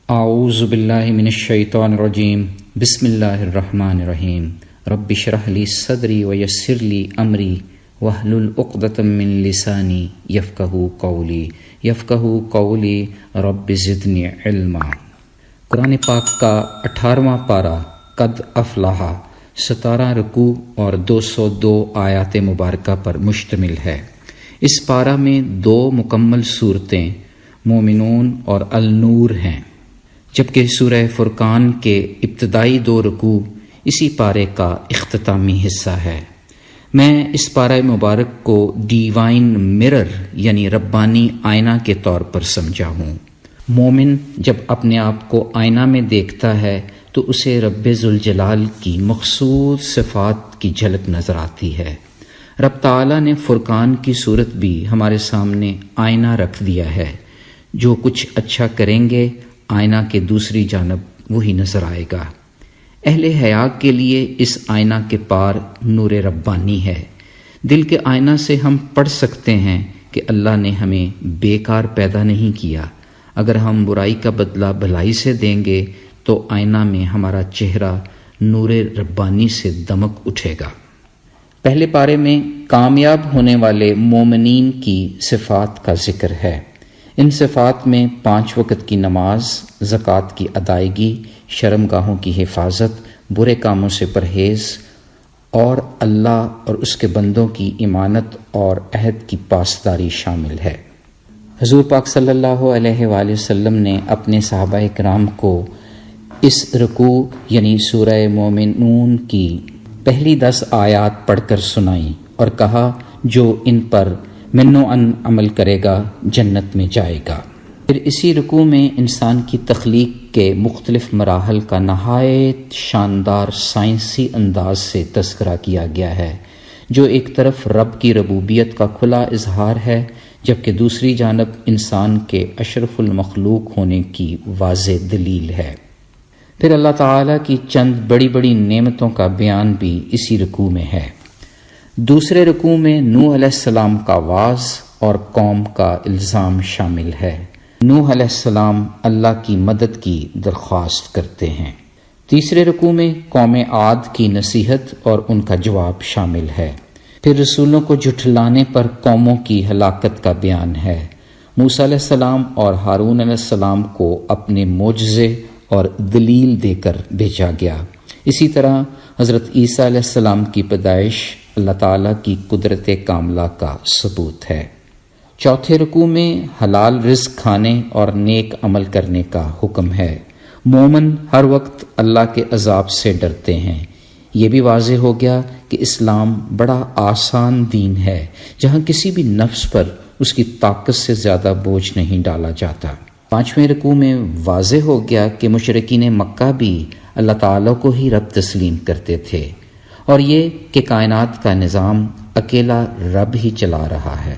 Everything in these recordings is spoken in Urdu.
اعوذ باللہ من الشیطان الرجیم بسم اللہ الرحمن الرحیم رب اشرح لی صدری ویسر لی امری واحلل عقدۃ من لسانی یفقہوا قولی رب زدنی علما۔ قرآن پاک کا 18واں پارہ قد افلح 17 رکوع اور 202 آیات مبارکہ پر مشتمل ہے۔ اس پارہ میں 2 مکمل صورتیں مومنون اور النور ہیں، جبکہ سورہ فرقان کے ابتدائی 2 رکوع اسی پارے کا اختتامی حصہ ہے۔ میں اس پارہ مبارک کو ڈیوائن مرر یعنی ربانی آئینہ کے طور پر سمجھا ہوں۔ مومن جب اپنے آپ کو آئینہ میں دیکھتا ہے تو اسے رب ذوالجلال کی مخصوص صفات کی جھلک نظر آتی ہے۔ رب تعالیٰ نے فرقان کی صورت بھی ہمارے سامنے آئینہ رکھ دیا ہے۔ جو کچھ اچھا کریں گے آئینہ کے دوسری جانب وہی نظر آئے گا۔ اہل حیا کے لیے اس آئینہ کے پار نور ربانی ہے۔ دل کے آئینہ سے ہم پڑھ سکتے ہیں کہ اللہ نے ہمیں بیکار پیدا نہیں کیا۔ اگر ہم برائی کا بدلہ بھلائی سے دیں گے تو آئینہ میں ہمارا چہرہ نور ربانی سے دمک اٹھے گا۔ پہلے پارے میں کامیاب ہونے والے مومنین کی صفات کا ذکر ہے۔ ان صفات میں 5 وقت کی نماز، زکوٰۃ کی ادائیگی، شرمگاہوں کی حفاظت، برے کاموں سے پرہیز اور اللہ اور اس کے بندوں کی ایمانت اور عہد کی پاسداری شامل ہے۔ حضور پاک صلی اللہ علیہ وآلہ وسلم نے اپنے صحابہ کرام کو اس رکوع یعنی سورہ مومنون کی پہلی 10 آیات پڑھ کر سنائیں اور کہا جو ان پر منو ان عمل کرے گا جنت میں جائے گا۔ پھر اسی رکوع میں انسان کی تخلیق کے مختلف مراحل کا نہایت شاندار سائنسی انداز سے تذکرہ کیا گیا ہے، جو ایک طرف رب کی ربوبیت کا کھلا اظہار ہے، جبکہ دوسری جانب انسان کے اشرف المخلوق ہونے کی واضح دلیل ہے۔ پھر اللہ تعالیٰ کی چند بڑی بڑی نعمتوں کا بیان بھی اسی رکوع میں ہے۔ دوسرے رکوع میں نوح علیہ السلام کا وعظ اور قوم کا الزام شامل ہے۔ نوح علیہ السلام اللہ کی مدد کی درخواست کرتے ہیں۔ تیسرے رکوع میں قوم عاد کی نصیحت اور ان کا جواب شامل ہے۔ پھر رسولوں کو جھٹلانے پر قوموں کی ہلاکت کا بیان ہے۔ موسیٰ علیہ السلام اور ہارون علیہ السلام کو اپنے معجزے اور دلیل دے کر بھیجا گیا۔ اسی طرح حضرت عیسیٰ علیہ السلام کی پیدائش اللہ تعالیٰ کی قدرت کاملہ کا ثبوت ہے۔ چوتھے رکوع میں حلال رزق کھانے اور نیک عمل کرنے کا حکم ہے۔ مومن ہر وقت اللہ کے عذاب سے ڈرتے ہیں۔ یہ بھی واضح ہو گیا کہ اسلام بڑا آسان دین ہے، جہاں کسی بھی نفس پر اس کی طاقت سے زیادہ بوجھ نہیں ڈالا جاتا۔ 5ویں رکوع میں واضح ہو گیا کہ مشرکین مکہ بھی اللہ تعالیٰ کو ہی رب تسلیم کرتے تھے، اور یہ کہ کائنات کا نظام اکیلا رب ہی چلا رہا ہے۔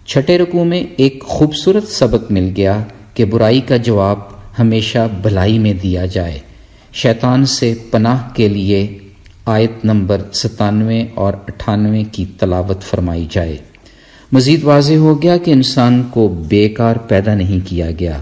6 رکوع میں ایک خوبصورت سبق مل گیا کہ برائی کا جواب ہمیشہ بھلائی میں دیا جائے۔ شیطان سے پناہ کے لیے آیت نمبر 97 اور 98 کی تلاوت فرمائی جائے۔ مزید واضح ہو گیا کہ انسان کو بیکار پیدا نہیں کیا گیا۔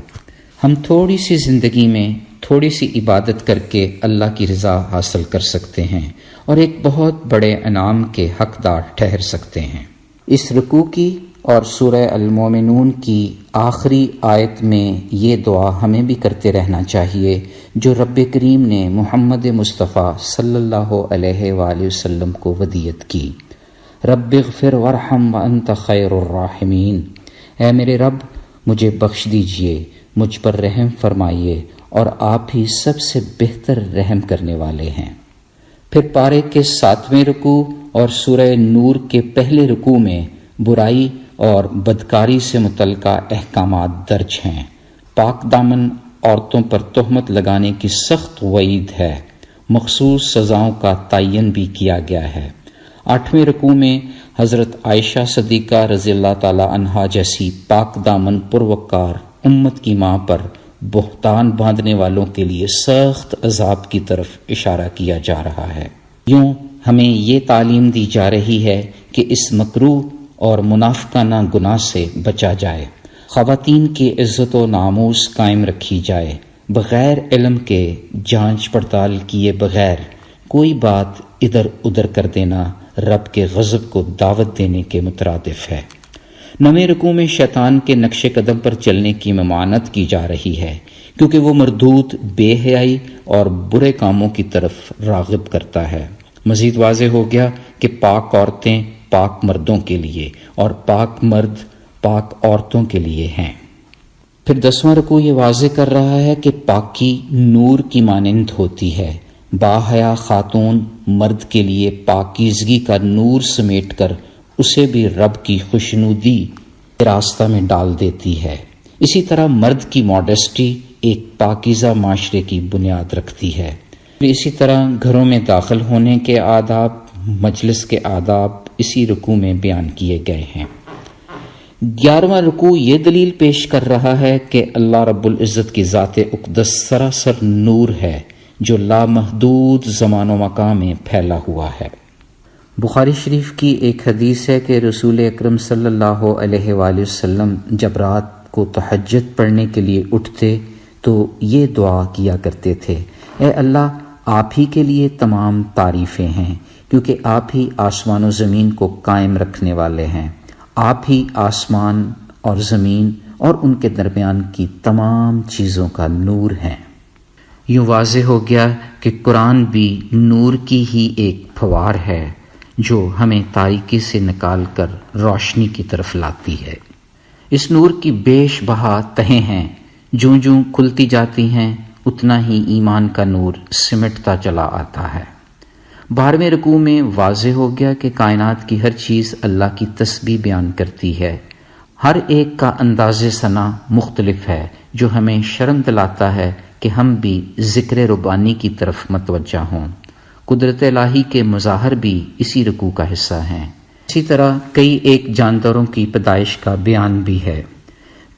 ہم تھوڑی سی زندگی میں تھوڑی سی عبادت کر کے اللہ کی رضا حاصل کر سکتے ہیں اور ایک بہت بڑے انعام کے حقدار ٹھہر سکتے ہیں۔ اس رکوع کی اور سورہ المومنون کی آخری آیت میں یہ دعا ہمیں بھی کرتے رہنا چاہیے جو رب کریم نے محمد مصطفیٰ صلی اللہ علیہ وآلہ وسلم کو ودیت کی۔ رب اغفر وارحم وانت خیر الراحمین، اے میرے رب مجھے بخش دیجئے، مجھ پر رحم فرمائیے اور آپ ہی سب سے بہتر رحم کرنے والے ہیں۔ پھر پارے کے 7ویں رکوع اور سورہ نور کے پہلے رکوع میں برائی اور بدکاری سے متعلقہ احکامات درج ہیں۔ پاک دامن عورتوں پر تہمت لگانے کی سخت وعید ہے۔ مخصوص سزاؤں کا تعین بھی کیا گیا ہے۔ 8ویں رکوع میں حضرت عائشہ صدیقہ رضی اللہ تعالی عنہا جیسی پاک دامن پروقار امت کی ماں پر بہتان باندھنے والوں کے لیے سخت عذاب کی طرف اشارہ کیا جا رہا ہے۔ یوں ہمیں یہ تعلیم دی جا رہی ہے کہ اس مکروہ اور منافقانہ گناہ سے بچا جائے، خواتین کی عزت و ناموس قائم رکھی جائے، بغیر علم کے جانچ پڑتال کیے بغیر کوئی بات ادھر ادھر کر دینا رب کے غضب کو دعوت دینے کے مترادف ہے۔ نویں رکوع میں شیطان کے نقش قدم پر چلنے کی ممانعت کی جا رہی ہے، کیونکہ وہ مردود بے حیائی اور برے کاموں کی طرف راغب کرتا ہے۔ مزید واضح ہو گیا کہ پاک عورتیں پاک مردوں کے لیے اور پاک مرد پاک عورتوں کے لیے ہیں۔ پھر 10واں رکوع یہ واضح کر رہا ہے کہ پاکی نور کی مانند ہوتی ہے۔ باحیا خاتون مرد کے لیے پاکیزگی کا نور سمیٹ کر اسے بھی رب کی خوشنودی کے راستہ میں ڈال دیتی ہے۔ اسی طرح مرد کی ماڈسٹی ایک پاکیزہ معاشرے کی بنیاد رکھتی ہے۔ اسی طرح گھروں میں داخل ہونے کے آداب، مجلس کے آداب اسی رکوع میں بیان کیے گئے ہیں۔ 11واں رکوع یہ دلیل پیش کر رہا ہے کہ اللہ رب العزت کی ذات اقدس سراسر نور ہے جو لامحدود زمان و مکان میں پھیلا ہوا ہے۔ بخاری شریف کی ایک حدیث ہے کہ رسول اکرم صلی اللہ علیہ وآلہ وسلم جب رات کو تہجد پڑھنے کے لیے اٹھتے تو یہ دعا کیا کرتے تھے: اے اللہ، آپ ہی کے لیے تمام تعریفیں ہیں، کیونکہ آپ ہی آسمان و زمین کو قائم رکھنے والے ہیں۔ آپ ہی آسمان اور زمین اور ان کے درمیان کی تمام چیزوں کا نور ہیں۔ یوں واضح ہو گیا کہ قرآن بھی نور کی ہی ایک پھوار ہے جو ہمیں تاریکی سے نکال کر روشنی کی طرف لاتی ہے۔ اس نور کی بیش بہا تہیں ہیں، جوں جوں کھلتی جاتی ہیں اتنا ہی ایمان کا نور سمٹتا چلا آتا ہے۔ 12ویں رکوع میں واضح ہو گیا کہ کائنات کی ہر چیز اللہ کی تسبیح بیان کرتی ہے۔ ہر ایک کا انداز ثنا مختلف ہے جو ہمیں شرم دلاتا ہے کہ ہم بھی ذکر ربانی کی طرف متوجہ ہوں۔ قدرت الہی کے مظاہر بھی اسی رکوع کا حصہ ہیں۔ اسی طرح کئی ایک جانداروں کی پیدائش کا بیان بھی ہے۔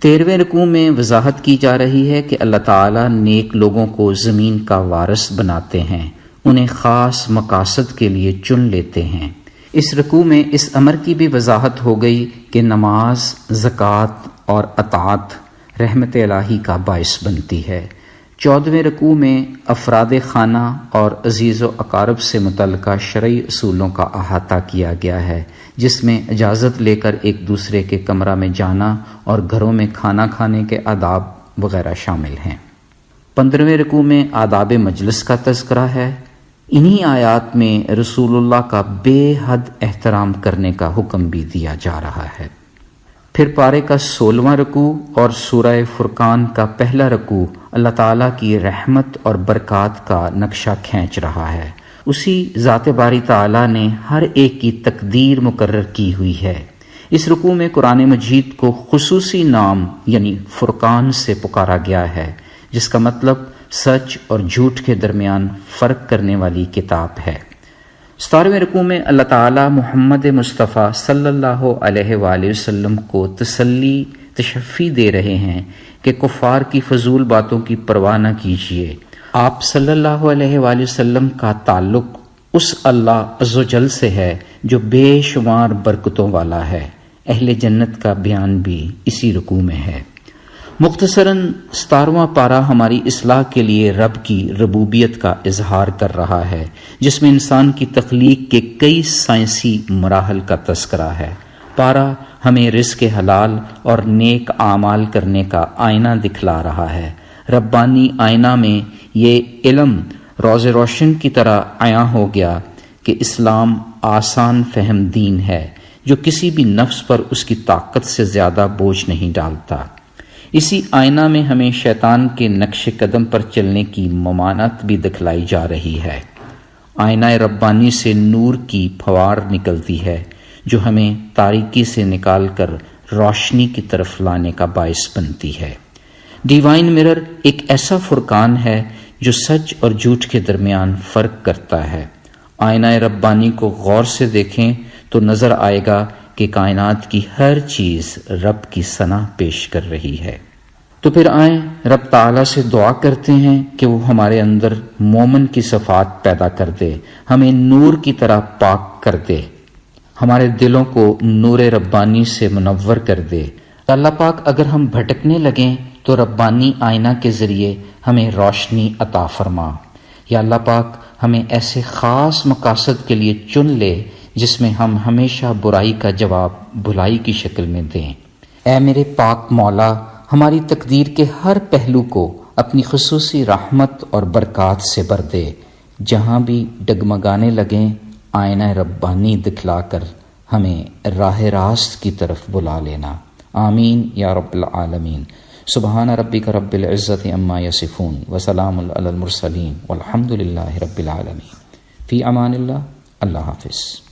13ویں رکوع میں وضاحت کی جا رہی ہے کہ اللہ تعالیٰ نیک لوگوں کو زمین کا وارث بناتے ہیں، انہیں خاص مقاصد کے لیے چن لیتے ہیں۔ اس رکوع میں اس امر کی بھی وضاحت ہو گئی کہ نماز، زکوٰۃ اور اطاعت رحمت الہی کا باعث بنتی ہے۔ 14ویں رکوع میں افراد خانہ اور عزیز و اقارب سے متعلقہ شرعی اصولوں کا احاطہ کیا گیا ہے، جس میں اجازت لے کر ایک دوسرے کے کمرہ میں جانا اور گھروں میں کھانا کھانے کے آداب وغیرہ شامل ہیں۔ 15ویں رکوع میں آداب مجلس کا تذکرہ ہے۔ انہی آیات میں رسول اللہ کا بے حد احترام کرنے کا حکم بھی دیا جا رہا ہے۔ پھر پارے کا 16واں رکوع اور سورہ فرقان کا پہلا رکوع اللہ تعالیٰ کی رحمت اور برکات کا نقشہ کھینچ رہا ہے۔ اسی ذات باری تعالیٰ نے ہر ایک کی تقدیر مقرر کی ہوئی ہے۔ اس رکوع میں قرآن مجید کو خصوصی نام یعنی فرقان سے پکارا گیا ہے، جس کا مطلب سچ اور جھوٹ کے درمیان فرق کرنے والی کتاب ہے۔ 17ویں رکوع میں اللہ تعالیٰ محمد مصطفیٰ صلی اللہ علیہ وآلہ وسلم کو تشفی دے رہے ہیں کہ کفار کی فضول باتوں کی پرواہ نہ کیجیے۔ آپ صلی اللہ علیہ وآلہ وسلم کا تعلق اس اللہ عز و جل سے ہے جو بے شمار برکتوں والا ہے۔ اہل جنت کا بیان بھی اسی رکوع میں ہے۔ مختصراً 17واں پارہ ہماری اصلاح کے لیے رب کی ربوبیت کا اظہار کر رہا ہے، جس میں انسان کی تخلیق کے کئی سائنسی مراحل کا تذکرہ ہے۔ پارہ ہمیں رزق حلال اور نیک اعمال کرنے کا آئینہ دکھلا رہا ہے۔ ربانی آئینہ میں یہ علم روز روشن کی طرح عیاں ہو گیا کہ اسلام آسان فہم دین ہے جو کسی بھی نفس پر اس کی طاقت سے زیادہ بوجھ نہیں ڈالتا۔ اسی آئینہ میں ہمیں شیطان کے نقش قدم پر چلنے کی ممانعت بھی دکھلائی جا رہی ہے۔ آئینہ ربانی سے نور کی پھوار نکلتی ہے جو ہمیں تاریکی سے نکال کر روشنی کی طرف لانے کا باعث بنتی ہے۔ ڈیوائن مرر ایک ایسا فرقان ہے جو سچ اور جھوٹ کے درمیان فرق کرتا ہے۔ آئینہ ربانی کو غور سے دیکھیں تو نظر آئے گا کہ کائنات کی ہر چیز رب کی ثنا پیش کر رہی ہے۔ تو پھر آئیں رب تعالیٰ سے دعا کرتے ہیں کہ وہ ہمارے اندر مومن کی صفات پیدا کر دے، ہمیں نور کی طرح پاک کر دے، ہمارے دلوں کو نور ربانی سے منور کر دے۔ اللہ پاک اگر ہم بھٹکنے لگیں تو ربانی آئینہ کے ذریعے ہمیں روشنی عطا فرما۔ یا اللہ پاک ہمیں ایسے خاص مقاصد کے لیے چن لے جس میں ہم ہمیشہ برائی کا جواب بھلائی کی شکل میں دیں۔ اے میرے پاک مولا، ہماری تقدیر کے ہر پہلو کو اپنی خصوصی رحمت اور برکات سے بھر دے۔ جہاں بھی ڈگمگانے لگیں آئینہ ربانی دکھلا کر ہمیں راہ راست کی طرف بلا لینا۔ آمین یا رب العالمین۔ سبحان ربک رب العزت عما یصفون وسلام علی المرسلین والحمد للہ رب العالمین۔ فی امان اللہ۔ اللہ حافظ۔